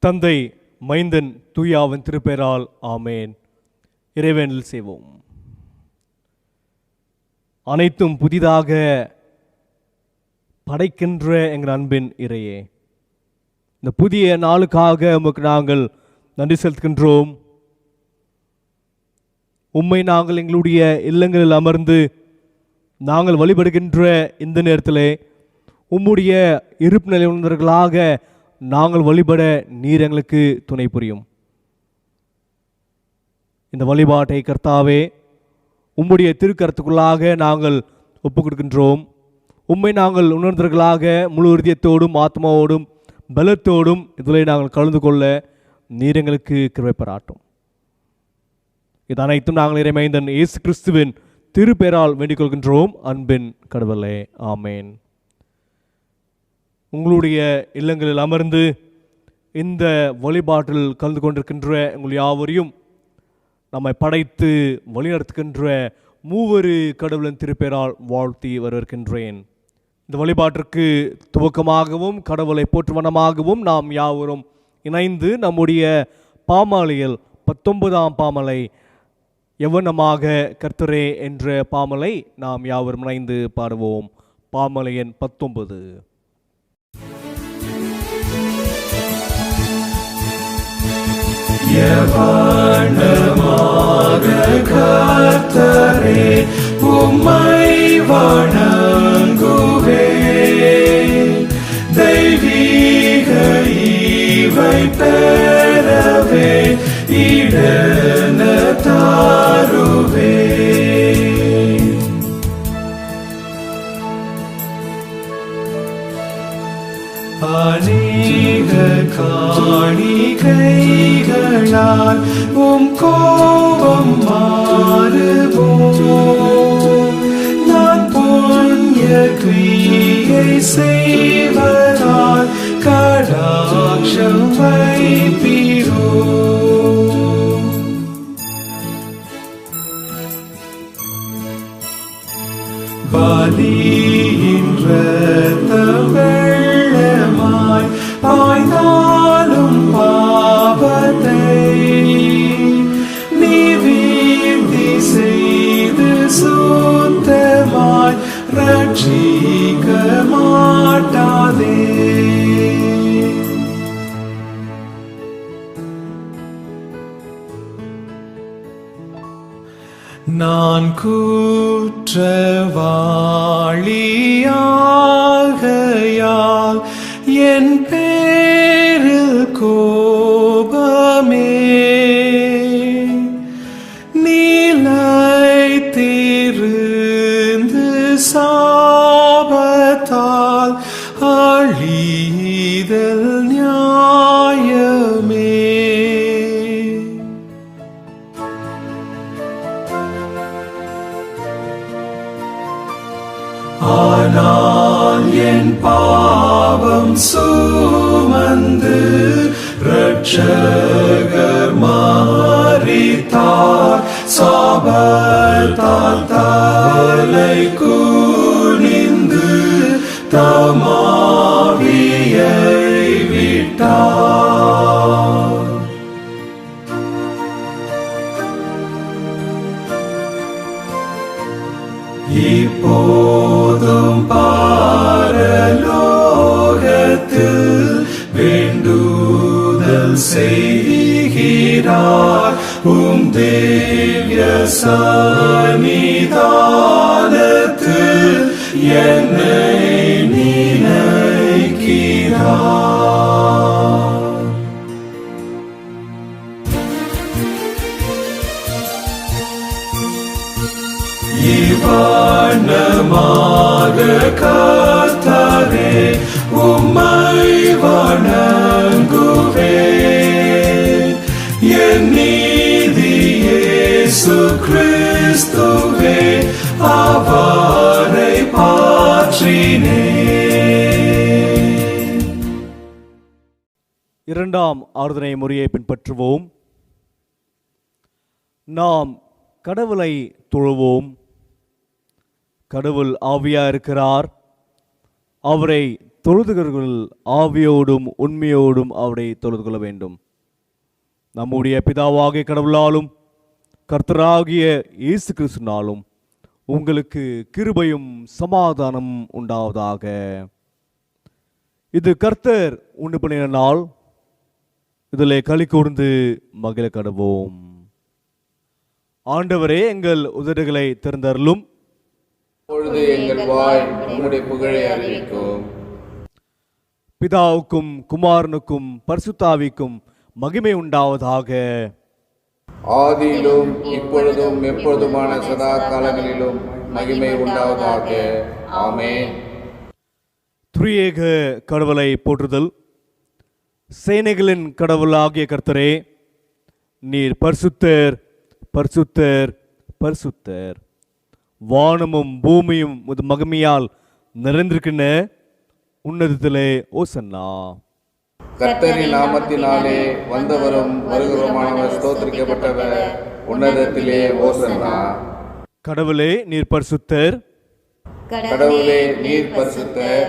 தந்தை, மைந்தன், தூயாவின் திருப்பெயரால் ஆமேன். இறைவேண்டல் செய்வோம். அனைத்தும் புதிதாக படைக்கின்ற எங்கள் அன்பின் இறையே, இந்த புதிய நாளுக்காக உமக்கு நாங்கள் நன்றி செலுத்துகின்றோம். உம்மை நாங்கள் எங்களுடைய இல்லங்களில் அமர்ந்து நாங்கள் வழிபடுகின்ற இந்த நேரத்திலே உம்முடைய இருப்பு நிலை உணர்ந்தவர்களாக நாங்கள் வழிபட நீர் எங்களுக்கு துணை புரியும். இந்த வழிபாட்டை கர்த்தாவே உம்முடைய திருக்கரத்துக்குள்ளாக நாங்கள் ஒப்புக் கொடுக்கின்றோம். உம்மை நாங்கள் உணர்ந்தவர்களாக முழு உறுதியத்தோடும் ஆத்மாவோடும் பலத்தோடும் இதில் நாங்கள் கலந்து கொள்ள நீர் எங்களுக்கு கிருபை பாராட்டும். இது அனைத்தும் நாங்கள் இறைமைந்தன் இயேசு கிறிஸ்துவின் திருப்பெயரால் வேண்டிக் கொள்கின்றோம். அன்பின் கடவுளே, ஆமேன். உங்களுடைய இல்லங்களில் அமர்ந்து இந்த வழிபாட்டில் கலந்து கொண்டிருக்கின்ற உங்கள் யாவரையும் நம்மை படைத்து வழிநடத்துகின்ற மூவரு கடவுளின் திருப்பெயரால் வாழ்த்தி வரவேற்கின்றேன். இந்த வழிபாட்டிற்கு துவக்கமாகவும் கடவுளை போற்றுவனமாகவும் நாம் யாவரும் இணைந்து நம்முடைய பாமாலையில் 19ஆம் பாமலை எவ்வனமாக கர்த்தரே என்ற பாமலை நாம் யாவரும் இணைந்து பாடுவோம். பாமலை எண் 19. எவனமாக கர்த்தரே உம்மை வணங்குவேன், தெய்வீக ஈவை பெறவே இடன தாருவேன். அநேக காணிக்கைகளால் உம் கோபம் மாறுவோம், நான் புண்ணிய கிரியை செய்வதால் கடாட்சம் வைப்பீரோ. பலியின் இரத்தம் வெள்ளமாய் பாய்ந்தாலும் பாவத்தை நீர் வீழ்த்தி செய்து சுத்தமாய் ரட்சிக்க மாட்டாதே. நான் குற்றவாளியாகையால் என் பேரில் கோபமே நிலைத்திருந்து சாபத்தால் அழிதல் நியாயமே. ஆனால் என் பாவம் சுமந்து இரட்சகர் மரித்தார், சாபத்தால் தலை குனிந்து தமாவியை விட்டார். இப்போதும் பரலோகத்தில் வேண்டுதல் செய்கிறார், உம் திவ்ய சந்நிதானத்தில் என்னை நினைக்கிறார். இவனமாக கர்த்தரே உம்மை வணங்குவேன், என் நீதி இயேசு கிறிஸ்துவே அவரை பாற்றினேன். இரண்டாம் ஆராதனை முறையை பின்பற்றுவோம். நாம் கடவுளை தொழுவோம். கடவுள் ஆவியா இருக்கிறார். அவரை தொழுதுகிறவர்கள் ஆவியோடும் உண்மையோடும் அவரை தொழுது கொள்ள வேண்டும். நம்முடைய பிதாவாகிய கடவுளாலும் கர்த்தராகிய இயேசு கிறிஸ்துவினாலும் உங்களுக்கு கிருபையும் சமாதானம் உண்டாவதாக. இது கர்த்தர் உண்டு பண்ணின நாள், இதிலே களி கூர்ந்து மகிழ கடவோம். ஆண்டவரே, எங்கள் உதடுகளை திறந்தருளும். பொழுது எங்கள் வாய் உம்முடைய புகழை அறிவிக்கும். பிதாவுக்கும் குமாரனுக்கும் பரிசுத்தாவிக்கும் மகிமை உண்டாவதாக. ஆதியிலும் இப்பொழுதும் எப்பொழுதுமான சதா காலங்களிலும் மகிமை உண்டாவதாக. ஆமென். திரியேக கடவுளை போற்றுதல். சேனைகளின் கடவுளாகிய கர்த்தரே, நீர் பரிசுத்தர், பரிசுத்தர், பரிசுத்தர். வானமும் பூமியும் உமது மகிமையால் நிறைந்திருக்கின்ற உன்னதத்திலே ஓசன்னா. கர்த்தரின் நாமத்தினாலே வந்தவரும் வருகிறவருமானவர் ஸ்தோத்திரிக்கப்பட்டவர் உன்னதத்திலே ஓசன்னா. கடவுளே, நீர் பரிசுத்தர். கடவுளே, நீர் பரிசுத்தர்.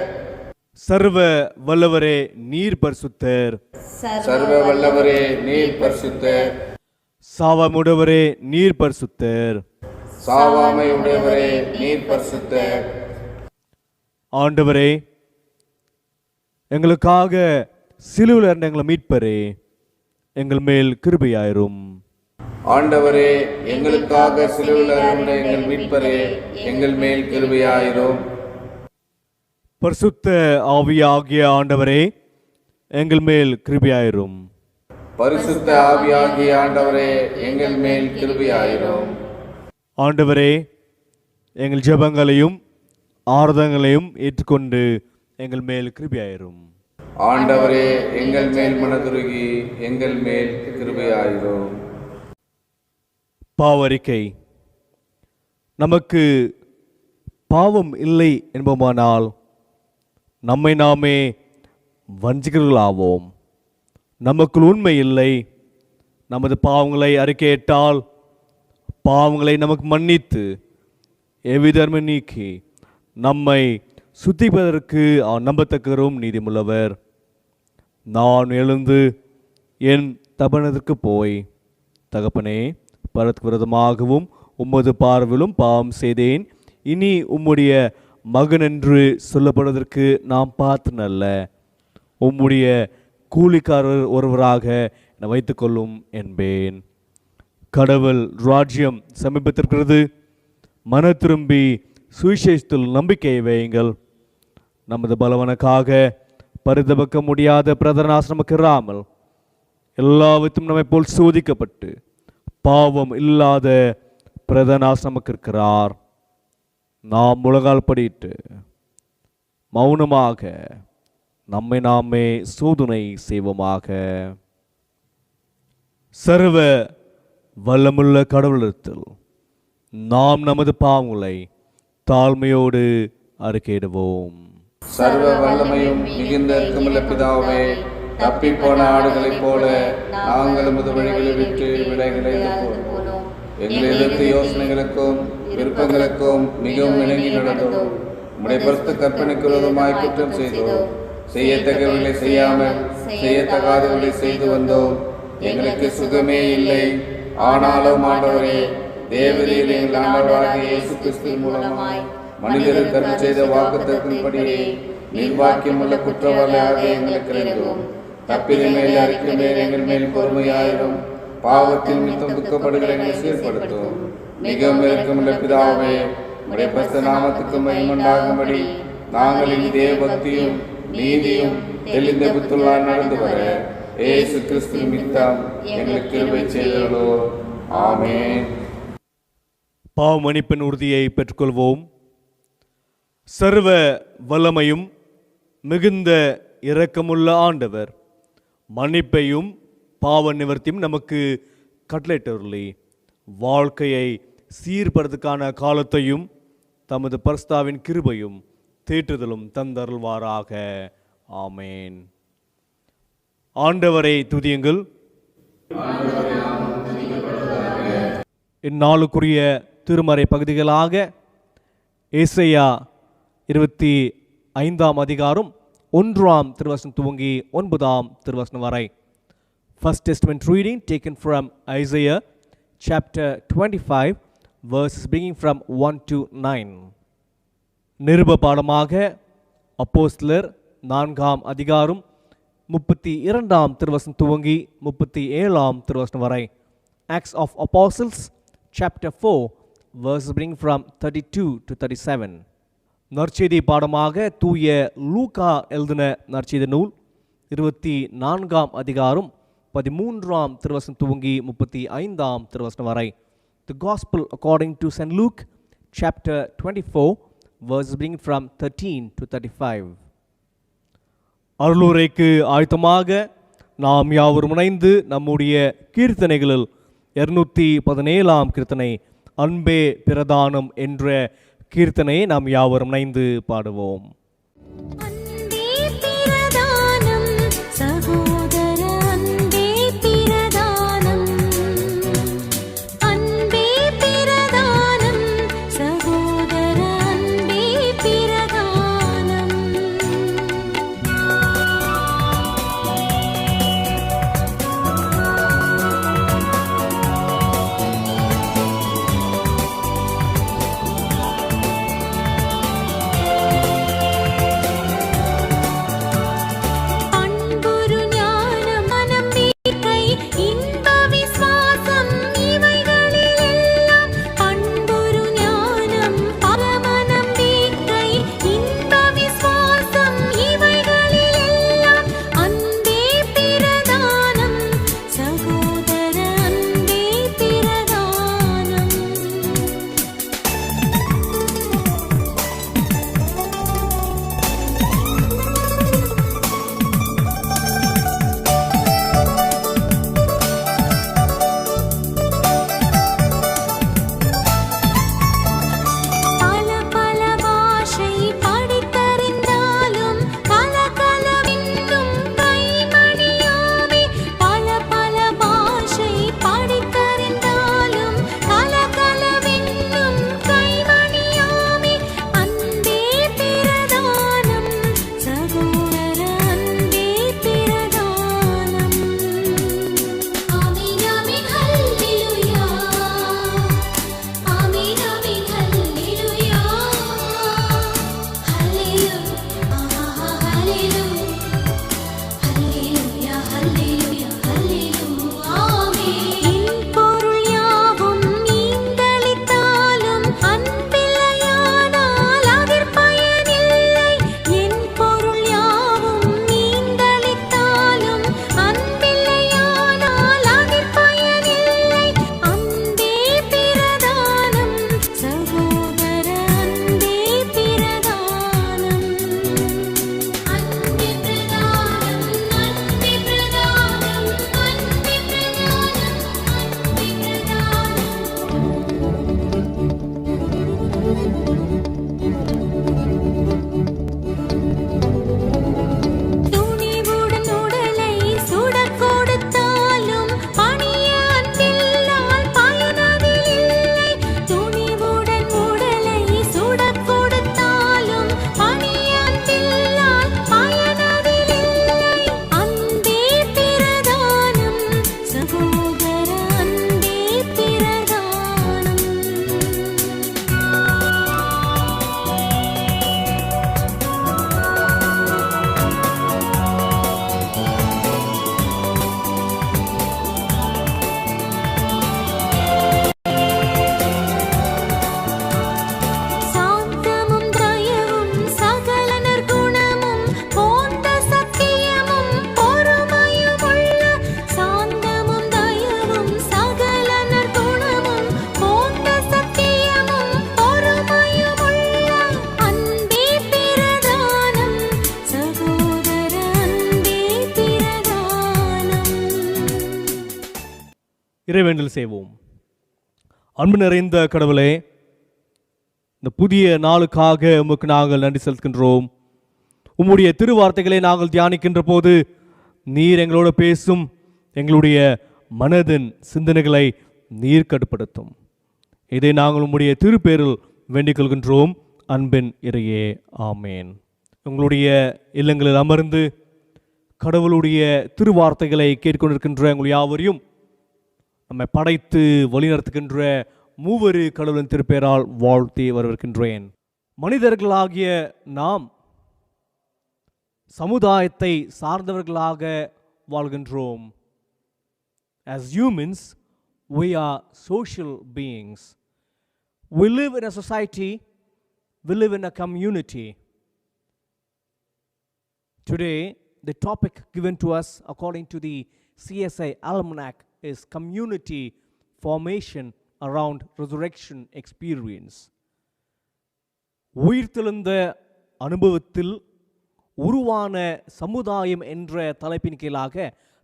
சர்வ வல்லவரே, நீர் பரிசுத்தர். சர்வ வல்லவரே, நீர் பரிசுத்தர். சாவமுடவரே, நீர் பரிசுத்தர். சாவாமை உடையவரே, நீர் பரிசுத்தர். ஆண்டவரே, எங்களுக்காக சிலுவையில் இருந்த எங்களை மீட்பரே, எங்கள் மேல் கிருபையாயிரும். ஆண்டவரே, எங்களுக்காக சிலுவையில் இருந்த எங்கள் மீட்பரே, எங்கள் மேல் கிருபையாயிரும். பரிசுத்த ஆவியாகிய ஆண்டவரே, எங்கள் மேல் கிருபையாயிரும். பரிசுத்த ஆவியாகிய ஆண்டவரே, எங்கள் மேல் கிருபையாயிரும். ஆண்டவரே, எங்கள் ஜெபங்களையும் ஆராதனைகளையும் ஏற்றுக்கொண்டு எங்கள் மேல் கிருபையாயிரும். ஆண்டவரே, எங்கள் மேல் மனதுருகி எங்கள் மேல் கிருபையாயிரும். பாவரிக்கை. நமக்கு பாவம் இல்லை என்போமானால் நம்மை நாமே வஞ்சிகர்களாவோம். நமக்குள் உண்மை இல்லை. நமது பாவங்களை அறிக்கையிட்டால் பாவங்களை நமக்கு மன்னித்து எவ்விதர்ம நீக்கி நம்மை சுத்திப்பதற்கு நம்பத்தக்கரும் நீதிமுள்ளவர். நான் எழுந்து என் தபனத்திற்கு போய், தகப்பனே, பரத்துக்கு விரோதமாகவும் உமது பார்வையிலும் பாவம் செய்தேன், இனி உம்முடைய மகன் என்று சொல்லப்படுவதற்கு நாம் பார்த்தனல்ல, உம்முடைய கூலிக்காரர் ஒருவராக என்னை வைத்துக்கொள்ளும் என்பேன். கடவுள் ராஜ்யம் சமீபத்திருக்கிறது. மன திரும்பி சுவிசேஷத்தில் நம்பிக்கையை வையுங்கள். நமது பலவனுக்காக பரிதபக்க முடியாத பிரதனாஸ் நமக்கு இராமல் எல்லாவற்றும் நம்மை போல் சோதிக்கப்பட்டு பாவம் இல்லாத பிரதனாஸ் நமக்கு இருக்கிறார். நாம் முழங்கால் படிட்டு மௌனமாக நம்மை நாமே சோதனை செய்வோமாக. சர்வ வல்லமுள்ள கடவுளிடத்தில் நாம் நமது பாவங்களை தாழ்மையோடு அறிக்கையிடுவோம். சர்வ வல்லமையும் மிகுந்த இரக்கமுள்ள பிதாவே, தப்பி போன ஆடுகளைப் போல நாங்கள் உமது வழிகளை விட்டு விடைகளை போனோம். எங்கள் எதிர்த்து யோசனைகளுக்கும் விருப்பங்களுக்கும் மிகவும் இணங்கி நடந்தோம். உம்முடைய பரிசுத்த கற்பனைக்கு விரோதமாய் குற்றம் செய்தோம். செய்யத்தக்கவர்களை செய்யாமல் செய்யத்தகாதவர்களை செய்து வந்தோம். எங்களுக்கு சுகமே இல்லை. ஆனாலும் ஆண்டவரே, தேவரீர் எங்கள் ஆண்டவராகிய இயேசு கிறிஸ்துவின் மூலமாய் மனிதர்கள் கருத்து செய்த வாக்குத்தத்தின்படியே நிர்வாக்கியமுள்ள குற்றவாளியாக எங்களுக்கு இறங்கும். தப்பித மேல் அறிக்கை மேல் எங்கள் மேல் பொறுமையாயிரும். பாவத்தில் மித்தம் துக்கப்படுகிற எங்களை சீர்படுத்தும். மிகவும் இரக்கமுள்ள பிதாவே, உடைய பரிசுத்த நாமத்துக்கு மகிமையுண்டாகும்படி நாங்கள் இனி தேவ பக்தியும் நீதியும் தெளிந்த புத்துள்ளால் நடந்து வர இயேசு கிறிஸ்து நிமித்தம் எங்களுக்கு கிருபை செய்தோ. ஆமென். பாவ மன்னிப்பின் உறுதியை பெற்றுக்கொள்வோம். சர்வ வல்லமையும் மிகுந்த இரக்கமுள்ள ஆண்டவர் மன்னிப்பையும் பாவ நிவர்த்தியும் நமக்கு கட்டளையிட்டவர்களே, வாழ்க்கையை சீர்படுத்துக்கான காலத்தையும் தமது பரிசுத்தாவின் கிருபையும் தேற்றுதலும் தந்தருள்வாராக. ஆமேன். ஆண்டவரை துதியுங்கள். இந்நாளுக்குரிய திருமறை பகுதிகளாக ஏசாயா 5ஆம் அதிகாரம் 1ஆம் திருவசனம் துவங்கி 9ஆம் திருவசனம் வரை. First Testament reading taken from Isaiah chapter 25 verses beginning from 1 to 9. நிருப பாடமாக அப்போஸ்தலர் 4ஆம் அதிகாரம் 32ஆம் திருவசனம் துவங்கி 37ஆம் திருவசனம் வரை. Acts of Apostles chapter 4 verses beginning from 32 to 37. நற்செய்தி பாடமாக தூய லூக்கா எழுதின நற்செய்தி நூல் 24ஆம் அதிகாரம் 13ஆம் திருவசனம் துவங்கி 35ஆம் திருவசனம் வரை. The Gospel according to St. Luke chapter 24 verses beginning from 13 to 35. அருளுரைக்கு ஆயத்தமாக நாம் யாவரும் இணைந்து நம்முடைய கீர்த்தனைகளில் 217ஆம் கீர்த்தனை அன்பே பிரதானம் என்ற கீர்த்தனையை நாம் யாவரும் இணைந்து பாடுவோம். இறைவேண்டல் செய்வோம். அன்பு நிறைந்த கடவுளே, இந்த புதிய நாளுக்காக உமக்கு நாங்கள் நன்றி செலுத்துகின்றோம். உம்முடைய திருவார்த்தைகளை நாங்கள் தியானிக்கின்ற போது நீர் எங்களோடு பேசும், எங்களுடைய மனதின் சிந்தனைகளை நீர் கட்டுப்படுத்தும். இதை நாங்கள் உம்முடைய திருப்பேரில் வேண்டிக் கொள்கின்றோம். அன்பின் இறையே, ஆமேன். உங்களுடைய இல்லங்களில் அமர்ந்து கடவுளுடைய திருவார்த்தைகளை கேட்டுக்கொண்டிருக்கின்ற உங்கள் யாவரையும் நம்மை படைத்து வழிநடத்துகின்ற மூவரு கடவுளின் திருப்பெயரால் வாழ்த்தி வரவேற்கின்றேன். மனிதர்களாகிய நாம் சமுதாயத்தை சார்ந்தவர்களாக வாழ்கின்றோம். As humans, we are social beings. We live in a society, we live in a community. Today, the topic given to us according to the CSI Almanac is community formation around resurrection experience. உயிர்த்தெழுந்த அனுபவத்தில் உருவான சமுதாயம் என்ற தலைப்பின் கீழாக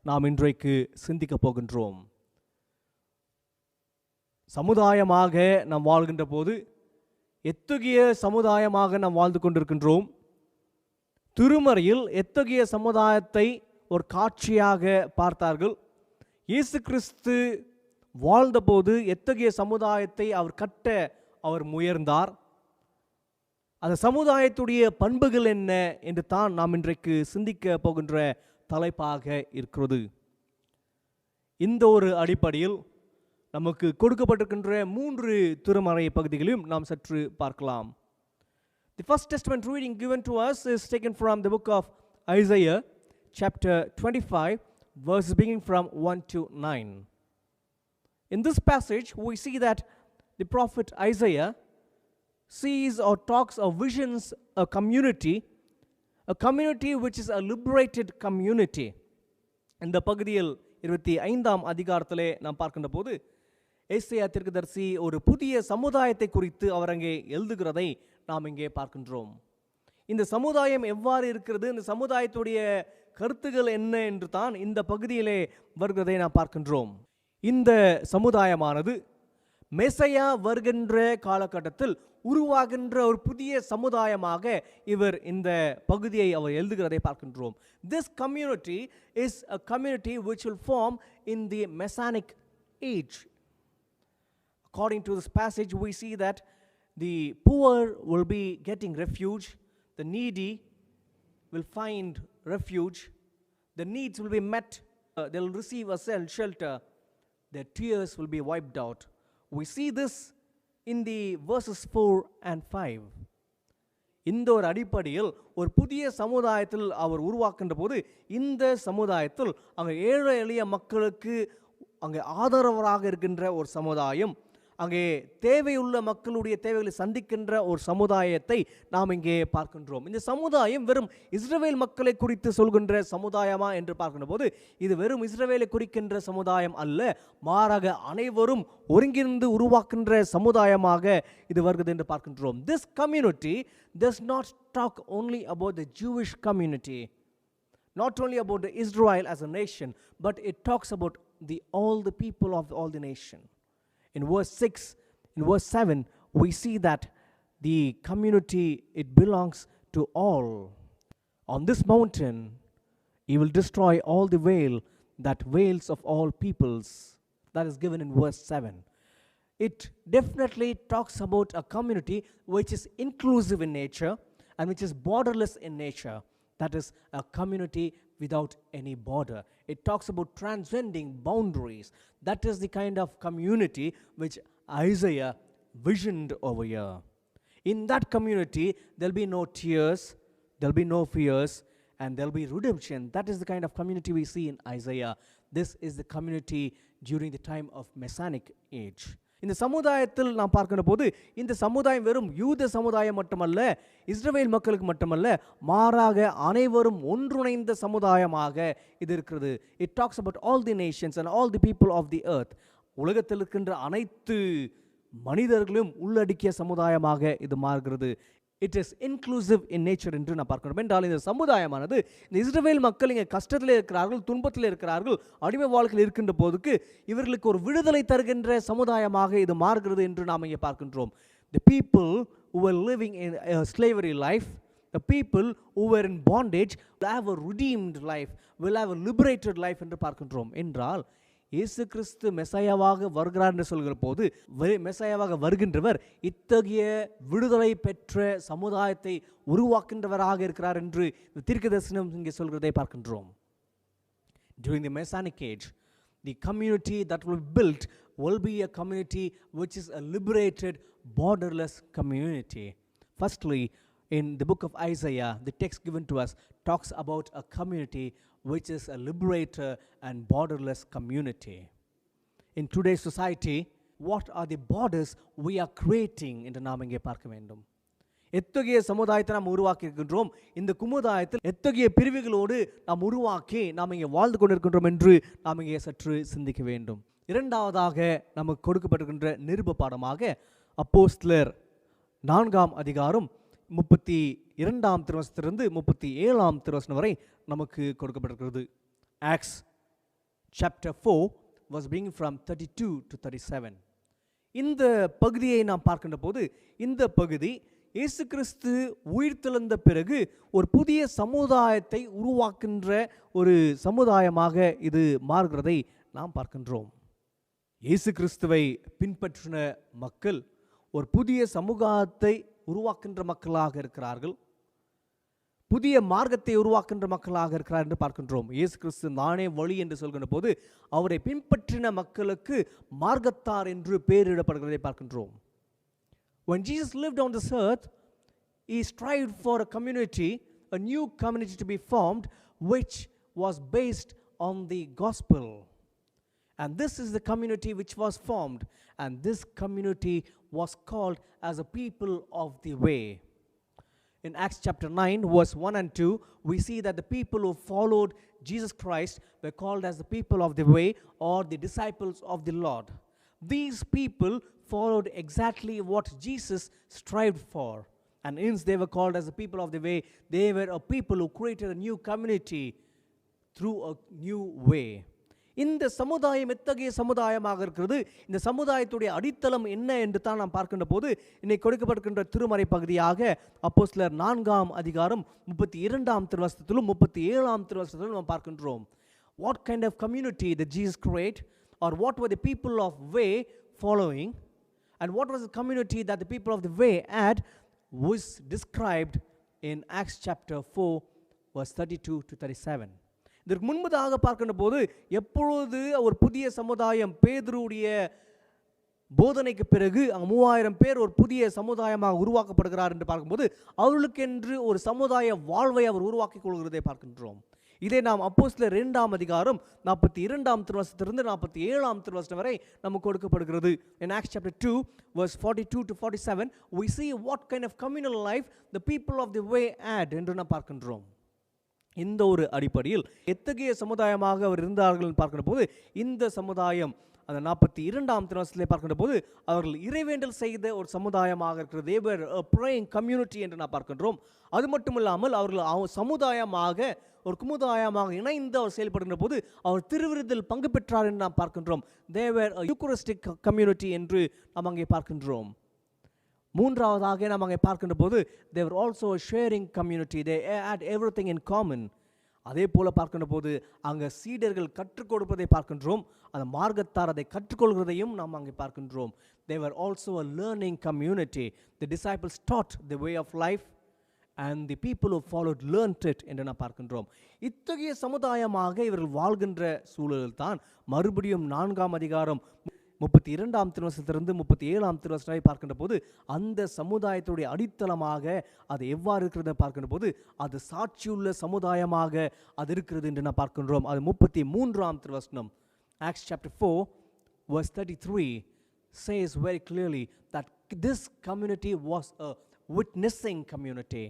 நாம் இன்றைக்கு சிந்திக்கப் போகின்றோம். சமுதாயமாக நாம் வாழ்கின்ற போது எத்தகைய சமுதாயமாக நாம் வாழ்ந்து கொண்டிருக்கின்றோம்? திருமறையில் எத்தகைய சமுதாயத்தை ஒரு காட்சியாக பார்த்தார்கள்? இயேசு கிறிஸ்து வாழ்ந்தபோது எத்தகைய சமுதாயத்தை அவர் கட்ட அவர் முயன்றார்? அந்த சமுதாயத்துடைய பண்புகள் என்ன என்று தான் நாம் இன்றைக்கு சிந்திக்க போகின்ற தலைப்பாக இருக்கிறது. இந்த ஒரு அடிப்படையில் நமக்கு கொடுக்கப்பட்டிருக்கின்ற 3 திருமறை பகுதிகளையும் நாம் சற்று பார்க்கலாம். The First Testament reading given to us is taken from the book of Isaiah, chapter 25, verses beginning from 1 to 9. In this passage, we see that the prophet Isaiah sees or talks or visions a community which is a liberated community. இந்த பகுதியில் 25ஆம் அதிகாரத்திலே நாம் பார்க்கின்ற போது ஏசாயா தீர்க்கதரிசி ஒரு புதிய சமுதாயத்தை குறித்து அவர் அங்கே எழுதுகிறதை நாம் இங்கே பார்க்கின்றோம். இந்த சமுதாயம் எவ்வாறு இருக்கிறது, இந்த சமுதாயத்துடைய கருத்துகள் என்ன என்று தான் இந்த பகுதியிலே வருகிறதை நாம் பார்க்கின்றோம். இந்த சமுதாயமானது மெசையா வருகின்ற காலகட்டத்தில் உருவாகின்ற ஒரு புதிய சமுதாயமாக இவர் இந்த பகுதியை அவர் எழுதுகிறதை பார்க்கின்றோம். This community is a community which will form in the Messianic age. According to this passage, we see that the poor will be getting refuge, the needy will find refuge, the needs will be met, they will receive a shelter, their tears will be wiped out. We see this in the verses 4 and 5. இந்த ஒரு அடிப்படையில் ஒரு புதிய சமுதாயத்தில் அவர் உருவாக்கின்ற போது இந்த சமுதாயத்தில் அங்கே ஏழை எளிய மக்களுக்கு அங்கே ஆதரவராக இருக்கின்ற ஒரு சமுதாயம், அங்கே தேவையுள்ள மக்களுடைய தேவைகளை சந்திக்கின்ற ஒரு சமுதாயத்தை நாம் இங்கே பார்க்கின்றோம். இந்த சமுதாயம் வெறும் இஸ்ரவேல் மக்களை குறித்து சொல்கின்ற சமுதாயமா என்று பார்க்கின்ற போது இது வெறும் இஸ்ரவேலை குறிக்கின்ற சமுதாயம் அல்ல, மாறாக அனைவரும் ஒருங்கிணைந்து உருவாக்கின்ற சமுதாயமாக இது வருகிறது என்று பார்க்கின்றோம். This community does not talk only about the Jewish community, not only about the Israel as a nation, but it talks about all the people of all the nation. In verse 6, in verse 7, we see that the community, it belongs to all. On this mountain, he will destroy all the veil that veils of all peoples. That is given in verse 7. It definitely talks about a community which is inclusive in nature and which is borderless in nature. That is a community without any border. It talks about transcending boundaries. That is the kind of community which Isaiah visioned over here. In that community, there'll be no tears, there'll be no fears, and there'll be redemption. That is the kind of community we see in Isaiah. This is the community during the time of Messianic age. இந்த சமுதாயத்தில் நாம் பார்க்கிற போது இந்த சமுதாயம் வெறும் யூத சமுதாயம் மட்டுமல்ல, இஸ்ரவேல் மக்களுக்கு மட்டுமல்ல, மாறாக அனைவரும் ஒன்றிணைந்த சமுதாயமாக இது இருக்கிறது. It talks about all the nations and all the people of the earth. உலகத்தில் இருக்கின்ற அனைத்து மனிதர்களும் உள்ளடக்கிய சமுதாயமாக இது மாறுகிறது. It is inclusive in nature என்று நான் பார்க்கணும். என்றால் இந்த சமுதாயமானது இந்த இஸ்ரவேல் மக்கள் இங்கே கஷ்டத்தில் இருக்கிறார்கள், துன்பத்தில் இருக்கிறார்கள், அடிமை வாழ்க்கையில் இருக்கின்ற போதுக்கு இவர்களுக்கு ஒரு விடுதலை தருகின்ற சமுதாயமாக இது மாறுகிறது என்று நாம் இங்கே பார்க்கின்றோம். The people who were living in a slavery life, the people who were in bondage will have a redeemed life, will have a liberated life என்று பார்க்கின்றோம். என்றால் இயேசு கிறிஸ்து மெசாயாவாக வருகிறார் என்று சொல்கிற போது மெசாயாவாக வருகின்றவர் இத்தகைய விடுதலை பெற்ற சமுதாயத்தை உருவாக்கின்றவராக இருக்கிறார் என்று தீர்க்கதரிசனம் இங்கே சொல்கிறதை பார்க்கின்றோம். During the Messianic age, the community that will be built will be a community which is a liberated, borderless community. Firstly, in the book of Isaiah, the text given to us talks about a community which is a liberator and borderless community. In today's society, what are the borders we are creating என்று நாம் இங்கே பார்க்க வேண்டும். எத்தகைய சமுதாயத்தை நாம் உருவாக்கி இருக்கின்றோம், இந்த சமுதாயத்தில் எத்தகைய பிரிவுகளோடு நாம் உருவாக்கி நாம் இங்கே வாழ்ந்து கொண்டிருக்கின்றோம் என்று நாம் இங்கே சற்று சிந்திக்க வேண்டும். இரண்டாவதாக நமக்கு கொடுக்கப்பட்டிருக்கின்ற நிருப பாடமாக அப்போஸ்தலர் 4ஆம் அதிகாரம் 32ஆம் திருவசனத்திலிருந்து 37ஆம் திருவசனம் வரை நமக்கு கொடுக்கப்பட்டிருக்கிறது. Acts chapter 4 was being from 32 to 37. இந்த பகுதியை நாம் பார்க்கின்ற போது இந்த பகுதி இயேசு கிறிஸ்து உயிர்த்தெழுந்த பிறகு ஒரு புதிய சமுதாயத்தை உருவாக்கின்ற ஒரு சமுதாயமாக இது மாறுகிறதை நாம் பார்க்கின்றோம். இயேசு கிறிஸ்துவை பின்பற்றின மக்கள் ஒரு புதிய சமூகத்தை உருவாக்கின்ற மக்களாக இருக்கிறார்கள், புதிய மார்க்கத்தை உருவாக்கின்ற மக்களாக இருக்கிறார் என்று பார்க்கின்றோம். இயேசு கிறிஸ்து நானே வழி என்று சொல்கின்ற போது அவரை பின்பற்றின மக்களுக்கு மார்க்கத்தார் என்று பெயரிடப்படுகிறதை பார்க்கின்றோம். When Jesus lived on this earth, he strived for a community, a new community to be formed, which was based on the gospel. And this is the community which was formed, and this community was called as a people of the way. In Acts chapter 9, verse 1 and 2, we see that the people who followed Jesus Christ were called as the people of the way, or the disciples of the Lord. These people followed exactly what Jesus strived for, and hence they were called as the people of the way. They were a people who created a new community through a new way. இந்த சமுதாயம் எத்தகைய சமுதாயமாக இருக்கிறது, இந்த சமுதாயத்துடைய அடித்தளம் என்ன என்று தான் நாம் பார்க்கின்ற போது இன்னைக்கு கொடுக்கப்பட்டிருக்கின்ற திருமறை பகுதியாக அப்போஸ்தலர் 4ஆம் அதிகாரம் 32ஆம் திருவசனத்திலும் 37ஆம் திருவசனத்திலும் நாம் பார்க்கின்றோம். What kind of community did Jesus create, or what were the people of way following, and what was the community that the people of the way had, was described in Acts chapter 4 verse 32 to 37. இதற்கு முன்பதாக பார்க்கின்ற போது எப்பொழுது ஒரு புதிய சமுதாயம் பேதுருடைய போதனைக்கு பிறகு 3000 பேர் ஒரு புதிய சமுதாயமாக உருவாக்கப்படுகிறார் என்று பார்க்கும்போது அவர்களுக்கென்று ஒரு சமுதாய வாழ்வை அவர் உருவாக்கி கொள்கிறதை பார்க்கின்றோம். இதை நாம் அப்போஸ்தலர் 2ஆம் அதிகாரம் 42ஆம் திருவசனத்திலிருந்து 47ஆம் திருவசனம் வரை நமக்கு கொடுக்கப்படுகிறது. In Acts chapter 2 verse 42 to 47, we see what kind of communal life the people of the way had என்று நாம் பார்க்கின்றோம். இந்த ஒரு அடிப்படையில் எத்தகைய சமுதாயமாக அவர் இருந்தார்கள் பார்க்கின்ற போது இந்த சமுதாயம் அந்த 42ஆம் திருவசனத்திலே பார்க்கின்ற போது அவர்கள் இறைவேண்டல் செய்த ஒரு சமுதாயமாக இருக்கிறது. They were a praying community என்று நாம் பார்க்கின்றோம். அது மட்டும் இல்லாமல் அவர்கள் சமுதாயமாக ஒரு குமுதாயமாக இணைந்து அவர் செயல்படுகின்ற போது அவர் திருவிருந்தில் பங்கு பெற்றார் என்று நாம் பார்க்கின்றோம். They were a Eucharistic community என்று நாம் அங்கே பார்க்கின்றோம். மூன்றாவதாக நாம் அங்கே பார்க்கின்ற போது they were also a sharing community. They had everything in common. அதே போல பார்க்கின்ற போது அங்கே சீடர்கள் கற்றுக் கொடுப்பதை பார்க்கின்றோம், அந்த மார்க்கத்தார் அதை கற்றுக்கொள்கிறதையும் நாம் அங்கே பார்க்கின்றோம். They were also a learning community. The disciples taught the way of life, and the people who followed learned it என்று நாம் பார்க்கின்றோம். இத்தகைய சமுதாயமாக இவர்கள் வாழ்கின்ற சூழலில் தான் மறுபடியும் 4ஆம் அதிகாரம் 32ஆம் திருவசனத்திலிருந்து 37ஆம் திருவசனத்தை பார்க்கின்ற போது அந்த சமுதாயத்துடைய அடித்தளமாக அது எவ்வாறு இருக்கிறது பார்க்கின்ற போது அது சாட்சியுள்ள சமுதாயமாக அது இருக்கிறது என்று நாம் பார்க்கின்றோம். அது 33ஆம் திருவசனம் Acts chapter 4 verse 33 says very clearly that this community was a witnessing community.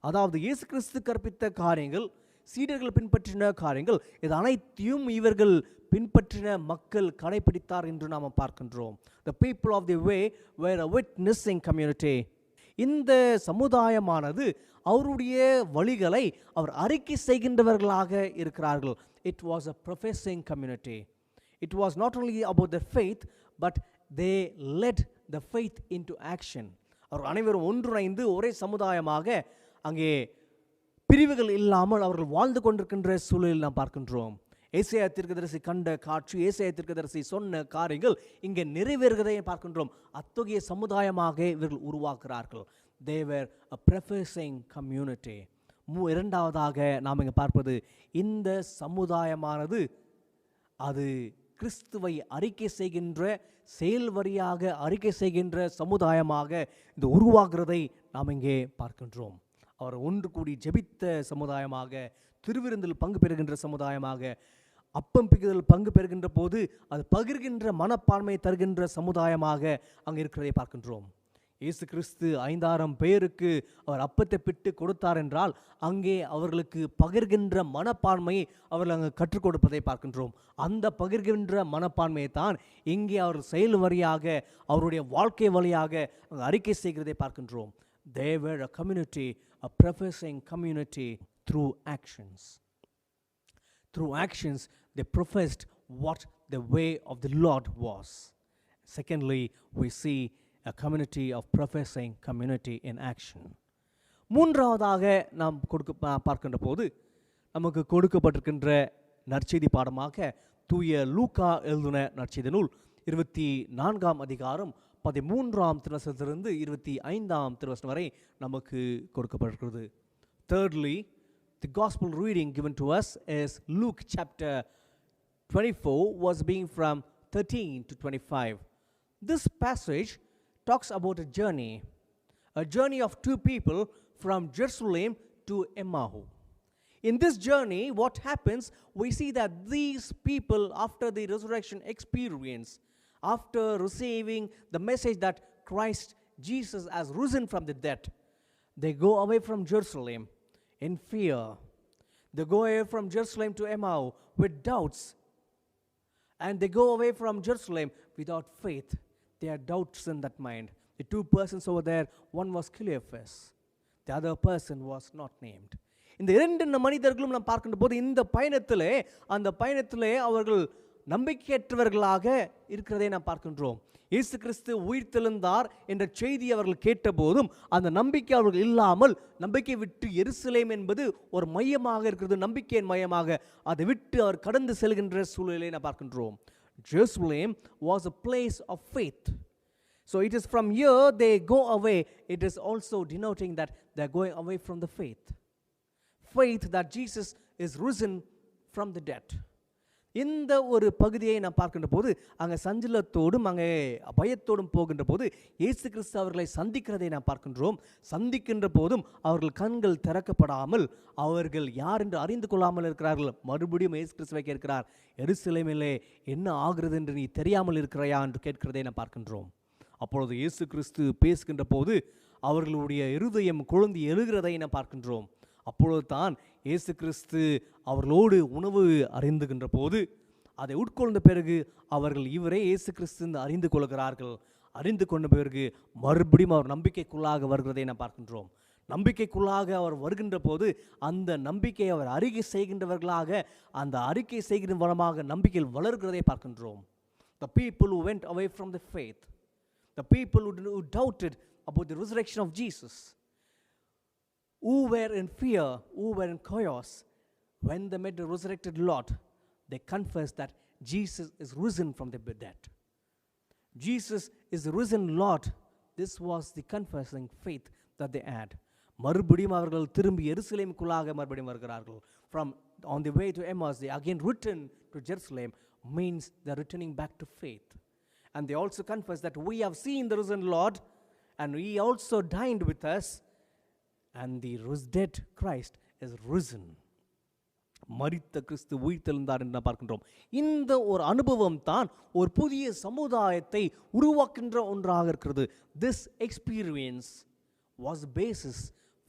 அதாவது இயேசு கிறிஸ்து கற்பித்த காரியங்கள், சீடர்கள் பின்பற்றின காரியங்கள், இது அனைத்தையும் இவர்கள் பின்பற்றின மக்கள் கடைபிடித்தார் என்று நாம் பார்க்கின்றோம். The people of the way were a witnessing community. இந்த சமுதாயமானது அவருடைய வழிகளை அவர் அறிக்கை செய்கின்றவர்களாக இருக்கிறார்கள். It was a professing community. It was not only about the faith, but they led the faith into action. அவர் அனைவரும் ஒன்றிணைந்து ஒரே சமுதாயமாக அங்கே பிரிவுகள் இல்லாமல் அவர்கள் வாழ்ந்து கொண்டிருக்கின்ற சூழலில் நாம் பார்க்கின்றோம். ஏசாயா தீர்க்கதரிசி கண்ட காட்சி, ஏசாயா தீர்க்கதரிசி சொன்ன காரியங்கள் இங்கே நிறைவேறுகிறதை பார்க்கின்றோம். அத்தகைய சமுதாயமாக இவர்கள் உருவாக்குகிறார்கள். They were a professing community. இரண்டாவதாக நாம் இங்கே பார்ப்பது, இந்த சமுதாயமானது அது கிறிஸ்துவை அறிக்கை செய்கின்ற, செயல் வழியாக அறிக்கை செய்கின்ற சமுதாயமாக இந்த உருவாகிறதை நாம் இங்கே பார்க்கின்றோம். அவர் ஒன்று கூடி ஜெபித்த சமுதாயமாக, திருவிருந்தில் பங்கு பெறுகின்ற சமுதாயமாக, அப்பம் பிக்குதல் பங்கு பெறுகின்ற போது அது பகிர்கின்ற மனப்பான்மை தருகின்ற சமுதாயமாக அங்கே இருக்கிறதை பார்க்கின்றோம். இயேசு கிறிஸ்து 5000 பேருக்கு அவர் அப்பத்தை பிட்டு கொடுத்தார் என்றால் அங்கே அவர்களுக்கு பகிர்கின்ற மனப்பான்மையை அவர்கள் அங்கே கற்றுக் கொடுப்பதை பார்க்கின்றோம். அந்த பகிர்கின்ற மனப்பான்மையை தான் இங்கே அவர் செயல் வழியாக, அவருடைய வாழ்க்கை வழியாக அங்கே அறிக்கை செய்கிறதை பார்க்கின்றோம். They were a community, a professing community through actions. Through actions, they professed what the way of the Lord was. Secondly, we see a community of professing community in action. மூன்றாவதாக நாம் பார்க்கின்ற போது நமக்கு கொடுக்கப்பட்டிருக்கின்ற நற்செய்தி பாடமாக தூய லூக்கா எழுதின நற்செய்தி நூல் 24ஆம் அதிகாரம் 13ஆம் திருவசனத்திலிருந்து 25ஆம் திருவசனம் வரை நமக்கு கொடுக்கப்பட்டிருக்கிறது. Thirdly, the gospel reading given to us is Luke chapter 24 was being from 13 to 25. This passage talks about a journey of two people from Jerusalem to Emmaus. In this journey, what happens? We see that these people, after the resurrection experience, after receiving the message that Christ Jesus has risen from the dead, they go away from Jerusalem in fear. They go away from Jerusalem to Emmaus with doubts. And they go away from Jerusalem without faith. There are doubts in that mind. The two persons over there, one was Cleophas, the other person was not named. இந்த இரண்டு மனிதர்களும் நாம் பார்க்கின்ற போது இந்த பயணத்திலே, அந்த பயணத்திலே அவர்கள் நம்பிக்கையற்றவர்களாக இருக்கிறதை நாம் பார்க்கின்றோம். இயேசு கிறிஸ்து உயிர்த்தெழுந்தார் என்ற செய்தி அவர்கள் கேட்டபோதும் அந்த நம்பிக்கை அவர்கள் இல்லாமல், நம்பிக்கை விட்டு எருசலேம் என்பது ஒரு மையமாக இருக்கிறது, நம்பிக்கையின் மையமாக அதை விட்டு அவர் கடந்து செல்கின்ற சூழ்நிலையை நாம் பார்க்கின்றோம். Jerusalem was a place of faith. So it is from here they go away. It is also denoting that they are going away from the faith. Faith that Jesus is risen from the dead. இந்த ஒரு பகுதியை நாம் பார்க்கின்ற போது அங்கே சஞ்சலத்தோடும் அங்கே பயத்தோடும் போகின்ற போது இயேசு கிறிஸ்து அவர்களை சந்திக்கிறதை நாம் பார்க்கின்றோம். சந்திக்கின்ற போதும் அவர்கள் கண்கள் திறக்கப்படாமல், அவர்கள் யார் என்று அறிந்து கொள்ளாமல் இருக்கிறார்கள். மறுபடியும் இயேசு கிறிஸ்துவை கேட்கிறார், எருசலேமிலே என்ன ஆகிறது என்று நீ தெரியாமல் இருக்கிறாயா என்று கேட்கிறதை நாம் பார்க்கின்றோம். அப்பொழுது இயேசு கிறிஸ்து பேசுகின்ற போது அவர்களுடைய இருதயம் கொழுந்து எழுகிறதை நாம் பார்க்கின்றோம். அப்பொழுது தான் இயேசு கிறிஸ்து அவர்களோடு உணவு அறிந்துகின்ற போது அதை உட்கொண்ட பிறகு அவர்கள் இவரே இயேசு கிறிஸ்து அறிந்து கொள்கிறார்கள். அறிந்து கொண்ட பிறகு மறுபடியும் அவர் நம்பிக்கைக்குள்ளாக வருகிறதை நாம் பார்க்கின்றோம். நம்பிக்கைக்குள்ளாக அவர் வருகின்ற போது அந்த நம்பிக்கையை அவர் அறிக்கை செய்கின்றவர்களாக, அந்த அறிக்கை செய்கின்ற வரமாக நம்பிக்கையில் வளர்கிறதை பார்க்கின்றோம். The people who went away from the faith, the people who doubted about the resurrection of Jesus, who were in fear, who were in chaos, when they met the resurrected Lord, they confessed that Jesus is risen from the dead. Jesus is the risen Lord. This was the confessing faith that they had. மறுபடியும் அவர்கள் திரும்பி எருசலேமுக்குள்ளாக மறுபடியும் வருகிறார்கள். From on the way to Emmaus, they again return to Jerusalem, means they are returning back to faith. And they also confess that we have seen the risen Lord, and he also dined with us, and the dead Christ is risen. மரித்த கிறிஸ்து உயிர்த்தெழுந்தார் என்று பார்க்கின்றோம். இந்த ஒரு அனுபவம் தான் ஒரு புதிய சமுதாயத்தை உருவாக்கின்ற ஒன்றாக இருக்கிறது. This experience was basis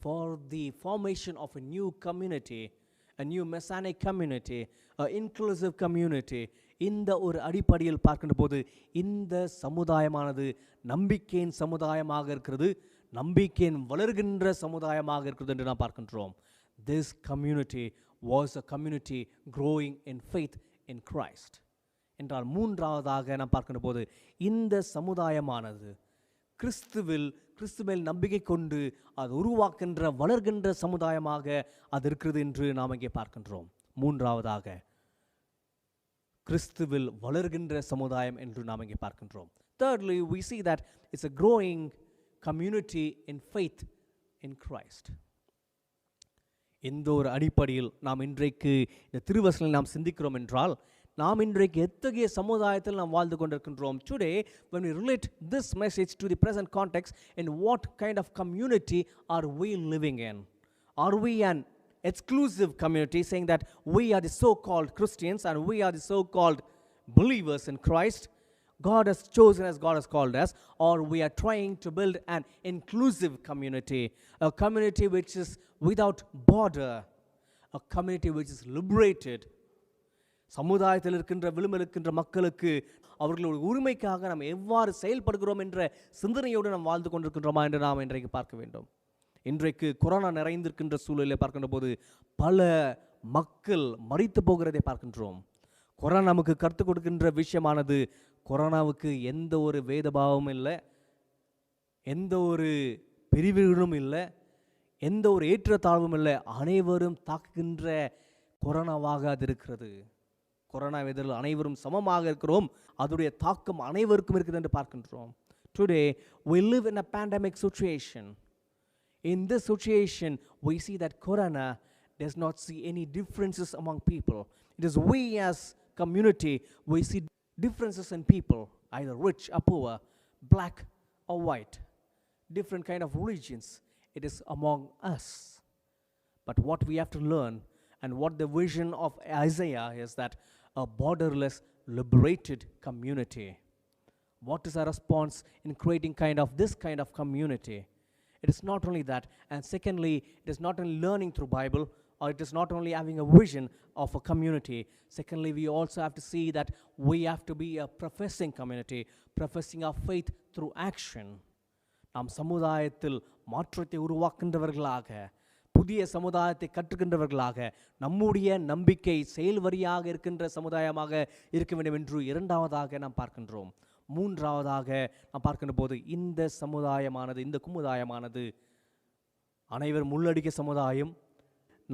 for the formation of a new community, a new messianic community, an inclusive community. இந்த ஒரு அடிப்படையில் பார்க்கின்ற போது இந்த சமுதாயமானது நம்பிக்கையின் சமுதாயமாக இருக்கிறது, நம்பிக்கையின் வளர்கின்ற சமுதாயமாக இருக்கிறது என்று நாம் பார்க்கின்றோம். This community was a community growing in faith in Christ. என்றால் மூன்றாவதாக நாம் பார்க்கின்ற போது இந்த சமுதாயமானது கிறிஸ்துவில் நம்பிக்கை கொண்டு அது உருவாக்கின்ற வளர்கின்ற சமுதாயமாக அது இருக்கிறது என்று நாம் இங்கே பார்க்கின்றோம். மூன்றாவதாக கிறிஸ்துவில் வளர்கின்ற சமுதாயம் என்று நாம் இங்கே பார்க்கின்றோம். Thirdly, we see that it's a growing community in faith in Christ. எந்த ஒரு அடிப்படையில் நாம் இன்றைக்கு இந்த திருவசனங்களை நாம் சிந்திக்கிறோம் என்றால், நாம் இன்றைக்கு எத்தகைய சமுதாயத்தில் நாம் வாழ்ந்து கொண்டிருக்கின்றோம். Today, when we relate this message to the present context, in what kind of community are we living in? Are we an exclusive community saying that we are the so-called Christians and we are the so-called believers in Christ? God has chosen us, God has called us, or we are trying to build an inclusive community, a community which is without border, a community which is liberated. சமுதாயத்தில் இருக்கின்ற விளிம்பில் இருக்கின்ற மக்களுக்கு அவர்களுடைய உரிமைக்காக நாம் எவ்வாறு செயல்படுகிறோம் என்ற சிந்தனையோடு நாம் வாழ்ந்து கொண்டிருக்கின்றோமா என்று நாம் இன்றைக்கு பார்க்க வேண்டும். இன்றைக்கு கொரோனா நிறைந்திருக்கின்ற சூழலில் பார்க்கின்ற போது பல மக்கள் மரித்து போகிறதை பார்க்கின்றோம். கொரோனா நமக்கு கற்றுக் கொடுக்கின்ற விஷயமானது, கொரோனாவுக்கு எந்த ஒரு வேதபாவமும் இல்லை, எந்த ஒரு பிரிவுகளும் இல்லை, எந்த ஒரு ஏற்றத்தாழ்வும் இல்லை, அனைவரும் தாக்குகின்ற கொரோனாவாக அது இருக்கிறது. கொரோனா எதிரில் அனைவரும் சமமாக இருக்கிறோம், அதோடைய தாக்கம் அனைவருக்கும் இருக்குது என்று பார்க்கின்றோம். Today we live in a pandemic situation. In this situation we see that corona does not see any differences among people. It is we as community, we see differences in people, either rich or poor, black or white, different kind of religions. It is among us. But what we have to learn, and what the vision of Isaiah is, that a borderless, liberated community. What is our response in creating this kind of community? It is not only that, and secondly, it is not only learning through Bible, or it is not only having a vision of a community. Secondly, we also have to see that we have to be a professing community, professing our faith through action. நாம் சமுதாயத்தில் மாற்றத்தை உருவாக்கின்றவர்களாக, புதிய சமுதாயத்தை கற்றுக்கின்றவர்களாக, நம்முடைய நம்பிக்கை செயல் வரியாக இருக்கின்ற சமுதாயமாக இருக்க வேண்டும் என்று இரண்டாவதாக நாம் பார்க்கின்றோம். மூன்றாவதாக நாம் பார்க்கின்ற போது, இந்த சமுதாயமானது, இந்த குமுதாயமானது அனைவரும் உள்ளடக்கிய சமுதாயம்.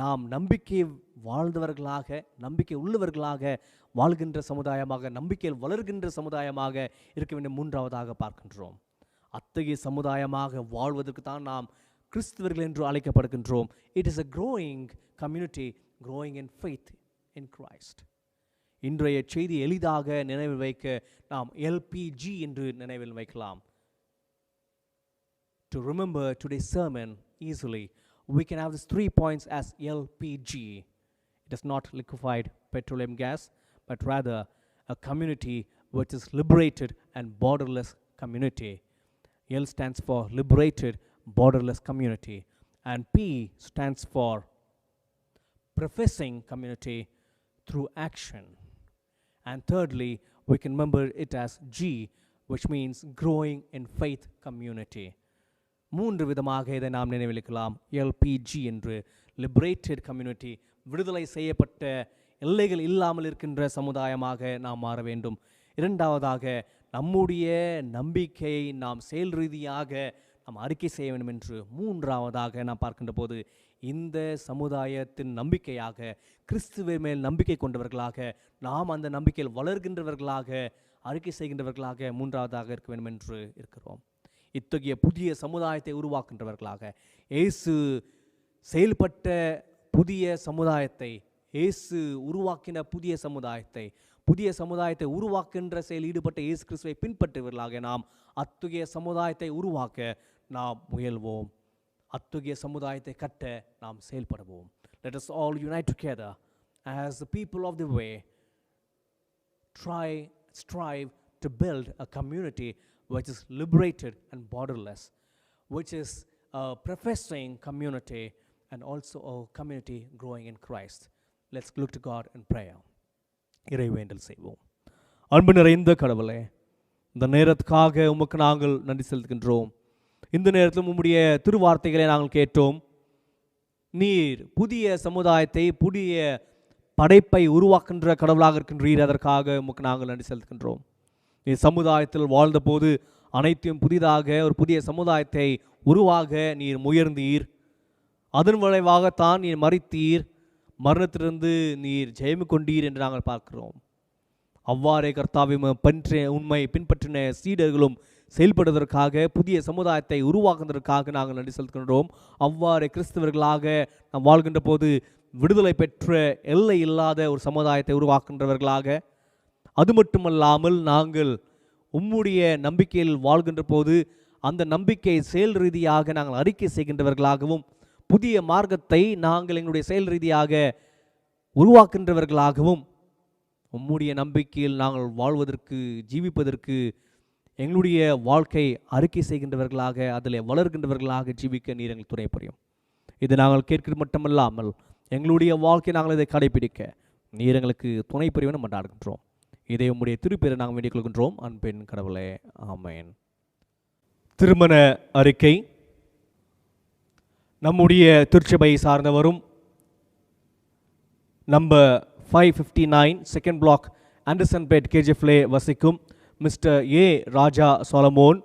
நாம் நம்பிக்கை வாழ்ந்தவர்களாக, நம்பிக்கை உள்ளவர்களாக வாழ்கின்ற சமுதாயமாக, நம்பிக்கையில் வளர்கின்ற சமுதாயமாக இருக்க வேண்டும் மூன்றாவதாக பார்க்கின்றோம். அத்தகைய சமுதாயமாக வாழ்வதற்கு தான் நாம் கிறிஸ்துவர்கள் என்று அழைக்கப்படுகின்றோம். It is a growing community, growing in faith in Christ. இன்றைய செய்தி எளிதாக நினைவில் வைக்க நாம் LPG என்று நினைவில் வைக்கலாம். To remember today's sermon easily, we can have these 3 points as LPG. It is not liquefied petroleum gas, but rather a community which is liberated and borderless community. L stands for liberated, borderless community, and P stands for professing community through action. And thirdly, we can remember it as G, which means growing in faith community. மூன்று விதமாக இதை நாம் நினைவிக்கலாம். LPG என்று liberated community, விடுதலை செய்யப்பட்ட, எல்லைகள் இல்லாமல் இருக்கின்ற சமுதாயமாக நாம் மாற வேண்டும். இரண்டாவதாக, நம்முடைய நம்பிக்கையை நாம் செயல் ரீதியாக நாம் அறிக்கை செய்ய வேண்டும் என்று. மூன்றாவதாக நாம் பார்க்கின்ற போது, இந்த சமுதாயத்தின் நம்பிக்கையாக, கிறிஸ்துவை மேல் நம்பிக்கை கொண்டவர்களாக, நாம் அந்த நம்பிக்கையில் வளர்கின்றவர்களாக, அறிக்கை செய்கின்றவர்களாக மூன்றாவதாக இருக்க வேண்டும் என்று இருக்கிறோம். இத்தகைய புதிய சமுதாயத்தை உருவாக்கின்றவர்களாக, இயேசு செயல்பட்ட புதிய சமுதாயத்தை, இயேசு உருவாக்கின புதிய சமுதாயத்தை உருவாக்கின்ற செயல் ஈடுபட்ட இயேசு கிறிஸ்துவை பின்பற்றுவர்களாக நாம் அத்தகைய சமுதாயத்தை உருவாக்க நாம் முயல்வோம். அத்தகைய சமுதாயத்தை கட்ட நாம் செயல்படுவோம். Let us all unite together as the people of the way, strive to build a community which is liberated and borderless, which is a professing community and also a community growing in Christ. Let's look to God in prayer. இறைவேண்டல் செய்வோம். அன்பு நிறைந்த கடவுளே, இந்த நேரத்துக்காக உமக்கு நாங்கள் நன்றி செலுத்துகின்றோம். இந்த நேரத்தில் உம்முடைய திருவார்த்தைகளை நாங்கள் கேட்டோம். நீர் புதிய சமுதாயத்தை, புதிய படைப்பை உருவாக்கின்ற கடவுளாக இருக்கின்றீர். அதற்காக உமக்கு நாங்கள் நன்றி செலுத்துகின்றோம். நீர் சமுதாயத்தில் வாழ்ந்தபோது அனைத்தையும் புதிதாக ஒரு புதிய சமுதாயத்தை உருவாக நீர் முயர்ந்தீர். அதன் விளைவாகத்தான் நீர் மரித்தீர், மரணத்திலிருந்து நீர் ஜெயம் கொண்டீர் என்று நாங்கள் பார்க்கிறோம். அவ்வாறே கர்த்தாவை உண்மை பின்பற்றின சீடர்களும் செயல்படுவதற்காக புதிய சமுதாயத்தை உருவாக்குவதற்காக நாங்கள் நன்றி செலுத்துகின்றோம். அவ்வாறு கிறிஸ்தவர்களாக நாம் வாழ்கின்ற போது விடுதலை பெற்ற எல்லை இல்லாத ஒரு சமுதாயத்தை உருவாக்குகின்றவர்களாக, அது மட்டுமல்லாமல் நாங்கள் உம்முடைய நம்பிக்கையில் வாழ்கின்ற போது அந்த நம்பிக்கை செயல் ரீதியாக நாங்கள் அறிக்கை செய்கின்றவர்களாகவும், புதிய மார்க்கத்தை நாங்கள் எங்களுடைய செயல் ரீதியாக உருவாக்கின்றவர்களாகவும், உம்முடைய நம்பிக்கையில் நாங்கள் வாழ்வதற்கு ஜீவிப்பதற்கு எங்களுடைய வாழ்க்கை அறிக்கை செய்கின்றவர்களாக, அதில் வளர்கின்றவர்களாக ஜீவிக்க நீர் எங்களுக்கு துணை புரியும். இது நாங்கள் கேட்கிறது மட்டுமல்லாமல் எங்களுடைய வாழ்க்கை நாங்கள் இதை கடைபிடிக்க நீர் எங்களுக்கு துணை புரியும் மன்றாடுகின்றோம். இதை உம்முடைய திருப்பெயரை நாங்கள் வேண்டிக் கொள்கின்றோம் அன்பின் கடவுளே, ஆமென். திருமண அறிக்கை. நம்முடைய திருச்சபை சார்ந்தவரும் நம்பர் 559 செகண்ட் பிளாக் ஆண்டர்சன்பேட் கேஜிஎஃப்லே வசிக்கும் மிஸ்டர் ஏ ராஜா சொலமோன்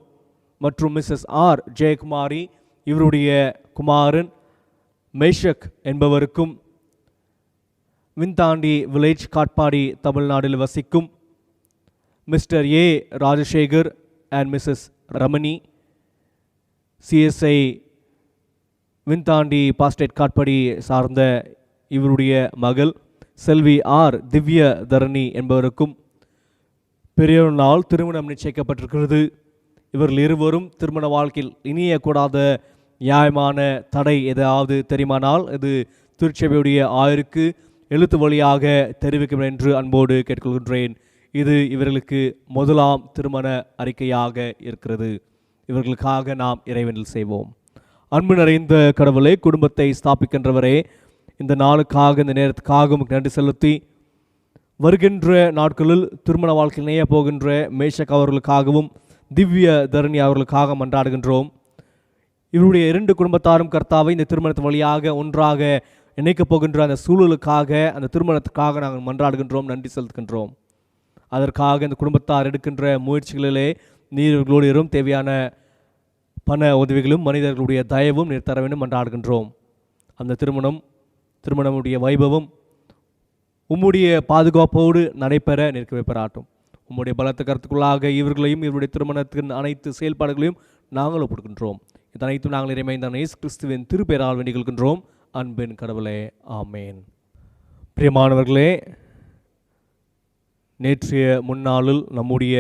மற்றும் மிஸ்ஸஸ் ஆர் ஜெயக்குமாரி இவருடைய குமாரன் மேஷக் என்பவருக்கும், விந்தாண்டி வில்லேஜ் காட்பாடி தமிழ்நாட்டில் வசிக்கும் mister A Rajasekar and missus Ramani CSI விந்தாண்டி பாஸ்டேட் காட்பாடி சார்ந்த இவருடைய மகள் செல்வி ஆர் திவ்ய தரணி என்பவருக்கும் பெரியோர் நாள் திருமணம் நிச்சயிக்கப்பட்டிருக்கிறது. இவர்கள் இருவரும் திருமண வாழ்க்கையில் இணையக்கூடாத நியாயமான தடை ஏதாவது தெரியுமானால் இது திருச்சபையுடைய ஆயருக்கு எழுத்து வழியாக தெரிவிக்கும் என்று அன்போடு கேட்டுக்கொள்கின்றேன். இது இவர்களுக்கு முதலாம் திருமண அறிக்கையாக இருக்கிறது. இவர்களுக்காக நாம் இறைவேண்டல் செய்வோம். அன்பு நிறைந்த கடவுளே, குடும்பத்தை ஸ்தாபிக்கின்றவரே, இந்த நாளுக்காக இந்த நேரத்துக்காக உங்களுக்கு நன்றி செலுத்தி வருகின்ற நாட்களில் திருமண வாழ்க்கையில் இணைய போகின்ற மேஷக் அவர்களுக்காகவும் திவ்ய தரணி அவர்களுக்காக மன்றாடுகின்றோம். இவருடைய 2 குடும்பத்தாரும் கர்த்தாவை இந்த திருமணத்தின் வழியாக ஒன்றாக இணைக்கப் போகின்ற அந்த சூழலுக்காக, அந்த திருமணத்துக்காக நாங்கள் மன்றாடுகின்றோம், நன்றி செலுத்துகின்றோம். அதற்காக இந்த குடும்பத்தார் எடுக்கின்ற முயற்சிகளிலே நீர்களோடு தேவையான பண உதவிகளும் மனிதர்களுடைய தயவும் நீர் தர வேண்டும் மன்றாடுகின்றோம். அந்த திருமணமுடைய வைபவம் உம்முடைய பாதுகாப்போடு நடைபெற நிற்க வைப்பராட்டும். உம்முடைய பலத்த கருத்துக்குள்ளாக இவர்களையும் இவருடைய திருமணத்தின் அனைத்து செயல்பாடுகளையும் நாங்கள் ஒப்புடுகின்றோம். இது அனைத்தும் நாங்கள் இறைமைந்த இயேசு கிறிஸ்துவின் திருப்பெயரால் வேண்டிக் கொள்கின்றோம் அன்பின் கடவுளே, ஆமேன். பிரியமானவர்களே, நேற்றைய முன்னாளில் நம்முடைய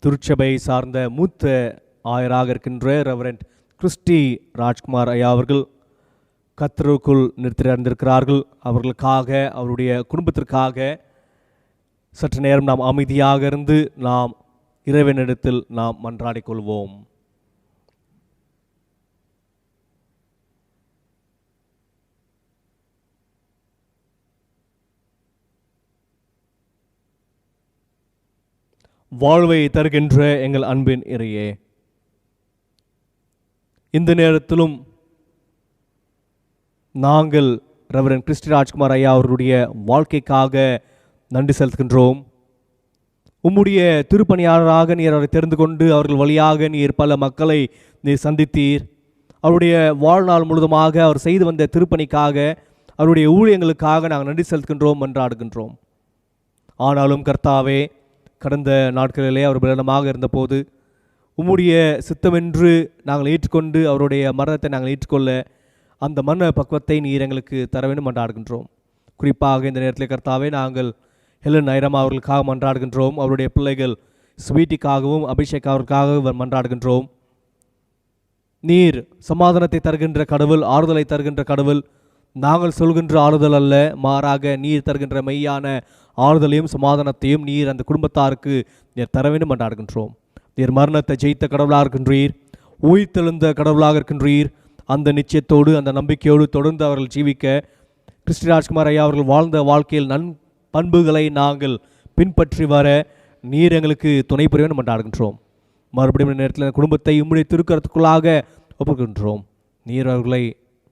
திருச்சபை சார்ந்த மூத்த ஆயராக இருக்கின்ற ரெவரண்ட் கிறிஸ்டி ராஜ்குமார் ஐயா அவர்கள் கர்த்தருக்குள் நிறுத்தியிருக்கிறார்கள். அவர்களுக்காக, அவருடைய குடும்பத்திற்காக சற்று நேரம் நாம் அமைதியாக இருந்து நாம் இறைவனிடத்தில் நாம் மன்றாடிக் கொள்வோம். வாழ்வை தருகின்ற எங்கள் அன்பின் இறையே, இந்த நேரத்திலும் நாங்கள் ரெவரண்ட் கிறிஸ்டி ராஜ்குமார் ஐயா அவருடைய வாழ்க்கைக்காக நன்றி செலுத்துகின்றோம். உம்முடைய திருப்பணியாளராக நீர் அவரை தெரிந்து கொண்டு அவர்கள் வழியாக நீர் பல மக்களை நீர் சந்தித்தீர். அவருடைய வாழ்நாள் முழுதுமாக அவர் செய்து வந்த திருப்பணிக்காக, அவருடைய ஊழியங்களுக்காக நாங்கள் நன்றி செலுத்துகின்றோம், மன்றாடுகின்றோம். ஆனாலும் கர்த்தாவே, கடந்த நாட்களிலே அவர் பலனமாக இருந்தபோது உம்முடைய சித்தமென்று நாங்கள் ஏற்றுக்கொண்டு அவருடைய மரணத்தை நாங்கள் ஏற்றுக்கொள்ள அந்த மன பக்குவத்தை நீர் எங்களுக்கு தர வேண்டும் மன்றாடுகின்றோம். குறிப்பாக இந்த நேரத்தில் கர்த்தாவே, நாங்கள் ஹெலன் ஐரமா அவர்களுக்காக மன்றாடுகின்றோம். அவருடைய பிள்ளைகள் ஸ்வீட்டிக்காகவும் அபிஷேக் அவர்களுக்காக மன்றாடுகின்றோம். நீர் சமாதானத்தை தருகின்ற கடவுள், ஆறுதலை தருகின்ற கடவுள். நாங்கள் சொல்கின்ற ஆறுதல் அல்ல, மாறாக நீர் தருகின்ற மெய்யான ஆறுதலையும் சமாதானத்தையும் நீர் அந்த குடும்பத்தாருக்கு நீர் தர வேண்டும் மன்றாடுகின்றோம். நீர் மரணத்தை ஜெயித்த கடவுளாக இருக்கின்றீர், உயிர்த்தெழுந்த கடவுளாக இருக்கின்றீர். அந்த நிச்சயத்தோடு, அந்த நம்பிக்கையோடு தொடர்ந்து அவர்கள் ஜீவிக்க கிறிஸ்டி ராஜ்குமார் ஐயா அவர்கள் வாழ்ந்த வாழ்க்கையில் பண்புகளை நாங்கள் பின்பற்றி வர நீர் எங்களுக்கு துணை புரிய வேண்டும் மன்றாடுகின்றோம். மறுபடியும் நேரத்தில் குடும்பத்தை உம்முடைய திருக்கரத்துக்குள்ளாக ஒப்புக்கின்றோம். நீர் அவர்களை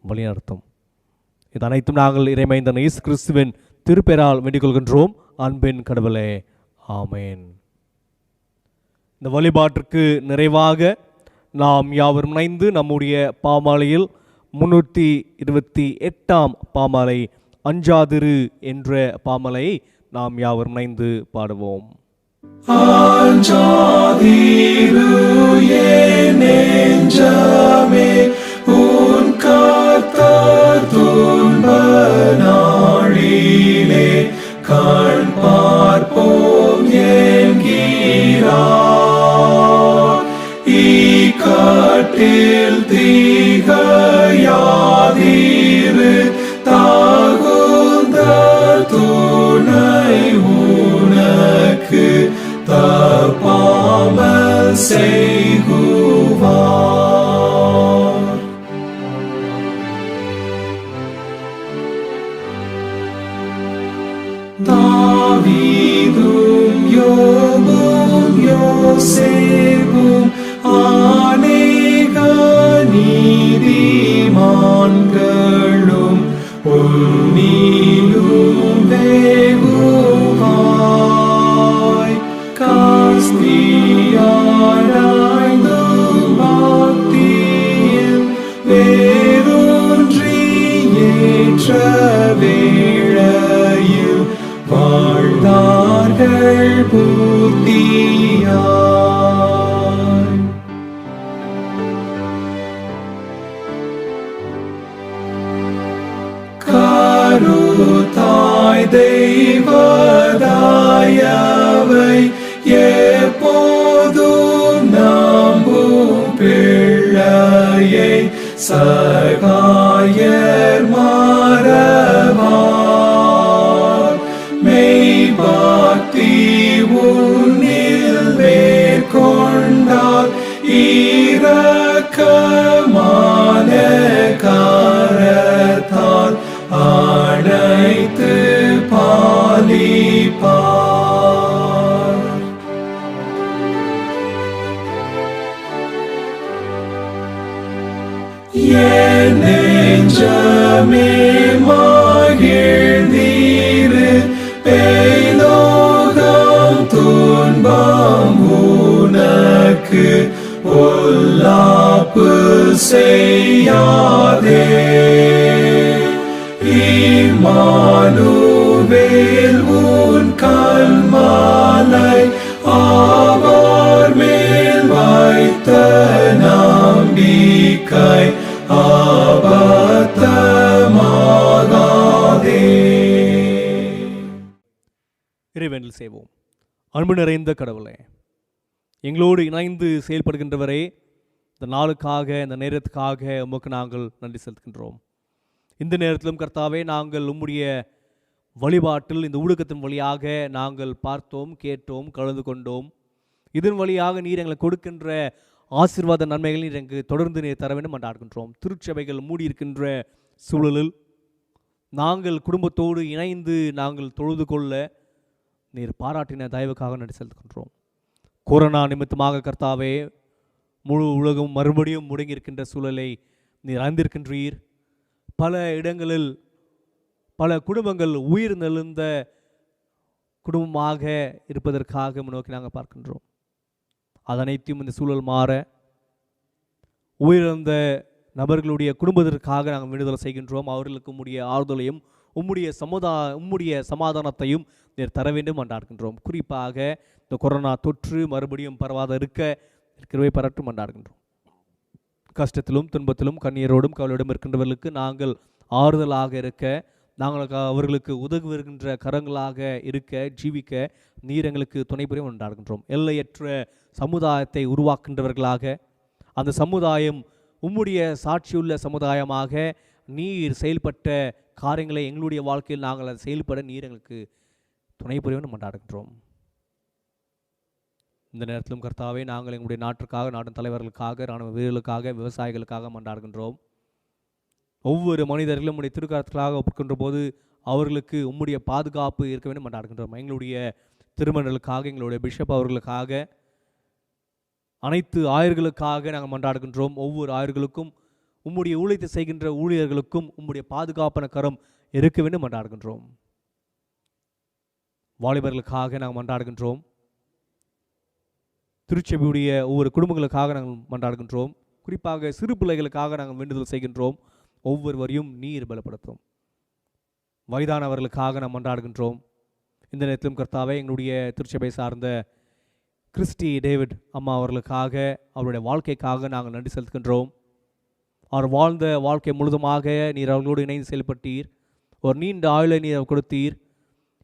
வழிநடத்தும். இது அனைத்தும் நாங்கள் இறைமைந்த இயேசு கிறிஸ்துவின் திருப்பெயரால் வேண்டிக் கொள்கின்றோம் அன்பின் கடவுளே, ஆமேன். இந்த வழிபாட்டிற்கு நிறைவாக நாம் யாவரும் இணைந்து நம்முடைய பாமாலையில் 328ஆம் பாமாலை அஞ்சாதிரு என்ற பாமாலையை நாம் யாவரும் இணைந்து பாடுவோம். அஞ்சாதீரு என் நெஞ்சமே, உன் கர்த்தர் துன்ப நாளிலே கண் பார்ப்போம் என்கிறார். இக்கட்டில் திகையாதீரு, தகுந்த துணை உனக்கு தப்பாமல் செய்குவார். தாவீதும் யோபும் யோசேப்பும் அநேக நீதிமான்களும் உன்னிலும் வெகுவாய் காஸ்தியாராய்ந்தும் பக்தியில் வேரூன்றி ஏற்ற வேளையில் வாழ்ந்தார்கள் பூர்த்தியாய். கருத்தாய் தெய்வதாயவை எப்போதும் நம்பும் பிள்ளையை சகாயர் மறவார். மெய்பக்தி உன்னில் மேற்கொண்டால் இரக்கமான கரத்தால் அனைத்து பாலிப்பார். என் நெஞ்சமே மகிழ்ந்தீரு, பேலோகம் துன்பம் உனக்கு பொல்லாப்பு செய்யாதே. இம்மானுவேல் உன் கல்மாலை அவர் மேல் வைத்த நம்பிக்கை அபத்தமாகாதே. இறைவேண்டல் செய்வோம். அன்பு நிறைந்த கடவுளே, எங்களோடு இணைந்து செயல்படுகின்றவரே, இந்த நாளுக்காக இந்த நேரத்துக்காக உமக்கு நாங்கள் நன்றி செலுத்துகின்றோம். இந்த நேரத்திலும் கர்த்தாவே, நாங்கள் உம்முடைய வழிபாட்டில் இந்த ஊடகத்தின் வழியாக நாங்கள் பார்த்தோம், கேட்டோம், கலந்து கொண்டோம். இதன் வழியாக நீர் எங்களுக்கு கொடுக்கின்ற ஆசீர்வாத நன்மைகள் நீர் எங்களுக்கு தொடர்ந்து நீர் தர வேண்டும் என்று ஆடுகின்றோம். திருச்சபைகள் மூடியிருக்கின்ற சூழலில் நாங்கள் குடும்பத்தோடு இணைந்து நாங்கள் தொழுது கொள்ள நீர் பாராட்டின தயவுக்காக நன்றி செலுத்துகின்றோம். கொரோனா நிமித்தமாக கர்த்தாவே, முழு உலகம் மறுபடியும் முடங்கியிருக்கின்ற சூழலை நீர் அறிந்திருக்கின்றீர். பல இடங்களில் பல குடும்பங்கள் உயிர் நெழுந்த குடும்பமாக இருப்பதற்காக நோக்கி நாங்கள் பார்க்கின்றோம். அதனைத்தையும் இந்த சூழல் மாற உயிரிழந்த நபர்களுடைய குடும்பத்திற்காக நாங்கள் விடுதலை செய்கின்றோம். அவர்களுக்கு உம்முடைய ஆறுதலையும் உம்முடைய சமாதானத்தையும் நீர் தர வேண்டும் என்றாடுகின்றோம். குறிப்பாக இந்த கொரோனா தொற்று மறுபடியும் பரவாத இருக்க கிருபை பாராட்டும் என்றாடுகின்றோம். கஷ்டத்திலும் துன்பத்திலும் கண்ணீரோடும் கவலையோடும் இருக்கின்றவர்களுக்கு நாங்கள் ஆறுதலாக இருக்க, நாங்கள் அவர்களுக்கு உதவுகின்ற கரங்களாக இருக்க, ஜீவிக்க நீர் எங்களுக்கு துணை புரியும் என்றாடுகின்றோம். எல்லையற்ற சமுதாயத்தை உருவாக்கின்றவர்களாக, அந்த சமுதாயம் உம்முடைய சாட்சியுள்ள சமுதாயமாக நீர் செயல்பட்ட காரியங்களை எங்களுடைய வாழ்க்கையில் நாங்கள் அதை செயல்பட நீர் எங்களுக்கு துணை புரியும் கொண்டாடுகின்றோம். இந்த நேரத்திலும் கர்த்தாவே, நாங்கள் எங்களுடைய நாட்டிற்காக, நாட்டின் தலைவர்களுக்காக, இராணுவ வீரர்களுக்காக, விவசாயிகளுக்காக மன்றாடுகின்றோம். ஒவ்வொரு மனிதர்களும் உம்முடைய திருக்கரத்துக்காக ஒப்புக்கின்ற போது அவர்களுக்கு உம்முடைய பாதுகாப்பு இருக்க வேண்டும் மன்றாடுகின்றோம். எங்களுடைய திருமணங்களுக்காக, எங்களுடைய பிஷப் அவர்களுக்காக, அனைத்து ஆயர்களுக்காக நாங்கள் மன்றாடுகின்றோம். ஒவ்வொரு ஆயர்களுக்கும் உம்முடைய ஊழியத்தை செய்கின்ற ஊழியர்களுக்கும் உம்முடைய பாதுகாப்பான கரம் இருக்க வேண்டும் மன்றாடுகின்றோம். வாலிபர்களுக்காக நாங்கள் மன்றாடுகின்றோம். திருச்சபையுடைய ஒவ்வொரு குடும்பங்களுக்காக நாங்கள் மன்றாடுகின்றோம். குறிப்பாக சிறு பிள்ளைகளுக்காக நாங்கள் வேண்டுதல் செய்கின்றோம். ஒவ்வொருவரையும் நீர் பலப்படுத்தும். வயதானவர்களுக்காக நாம் மன்றாடுகின்றோம். இந்த நேரத்திலும் கர்த்தாவே எங்களுடைய திருச்சபை சார்ந்த கிறிஸ்டி டேவிட் அம்மா அவர்களுக்காக, அவருடைய வாழ்க்கைக்காக நாங்கள் நன்றி செலுத்துகின்றோம். அவர் வாழ்ந்த வாழ்க்கை முழுதுமாக நீர் அவர்களோடு இணைந்து செயல்பட்டீர். ஒரு நீண்ட ஆயுளை நீர் கொடுத்தீர்.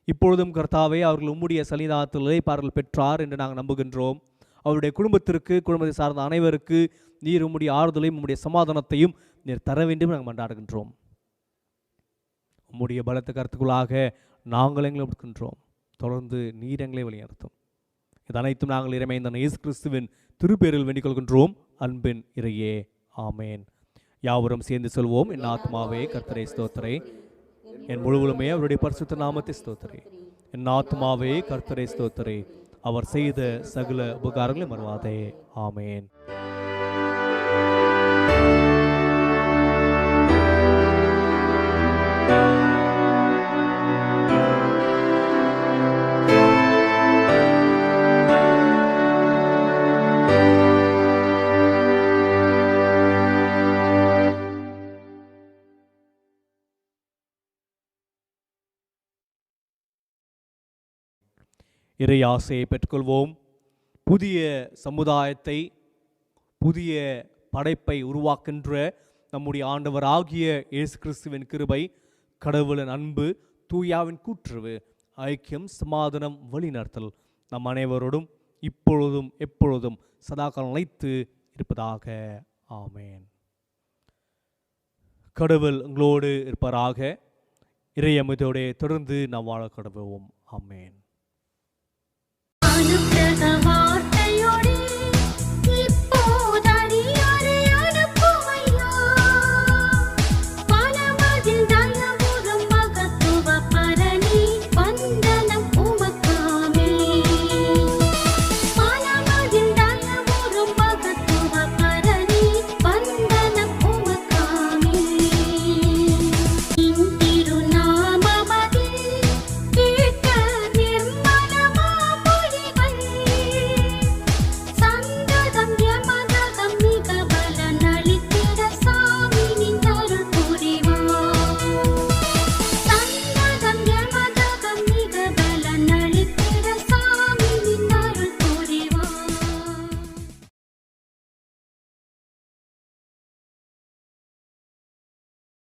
இப்பொழுதும் கர்த்தாவே அவர்கள் உம்முடைய சன்னிதானத்தில் இளைப்பாறுதல் பெற்றார் என்று நாங்கள் நம்புகின்றோம். அவருடைய குடும்பத்திற்கு, குடும்பத்தை சார்ந்த அனைவருக்கு நீர் உம்முடைய ஆறுதலையும் உம்முடைய சமாதானத்தையும் நீர் தர வேண்டும் நாங்கள் மன்றாடுகின்றோம். உம்முடைய பலத்த கருத்துக்குள்ளாக நாங்கள் எங்களை கொடுக்கின்றோம். தொடர்ந்து நீர் எங்களை வழிநடத்தும். இது அனைத்தும் நாங்கள் இறைமைந்த இயேசு கிறிஸ்துவின் திருப்பேரில் வேண்டிக் கொள்கின்றோம். அன்பின் இறையே, ஆமேன். யாவரும் சேர்ந்து சொல்வோம். என் ஆத்மாவே கர்த்தரை ஸ்தோத்திரே, என் முழுவலுமே அவருடைய பரிசுத்த நாமத்தை ஸ்தோத்திரே. என் ஆத்மாவே கர்த்தரை ஸ்தோத்திரே, அவர் செய்த சகல உபகாரங்களை மறவாதே. ஆமேன். இறை ஆசையை பெற்றுக்கொள்வோம். புதிய சமுதாயத்தை, புதிய படைப்பை உருவாக்கின்ற நம்முடைய ஆண்டவராகிய இயேசு கிறிஸ்துவின் கிருபை, கடவுளின் அன்பு, தூயாவின் கூற்றுவு, ஐக்கியம், சமாதானம், வழிநடத்தல் நம் அனைவரோடும் இப்பொழுதும் எப்பொழுதும் சதாகாலம் நிலைத்து இருப்பதாக. ஆமேன். கடவுள் உங்களோடு இருப்பாராக. இறை அமைதியோடு தொடர்ந்து நாம் வாழ கடவுவோம். ஆமேன்.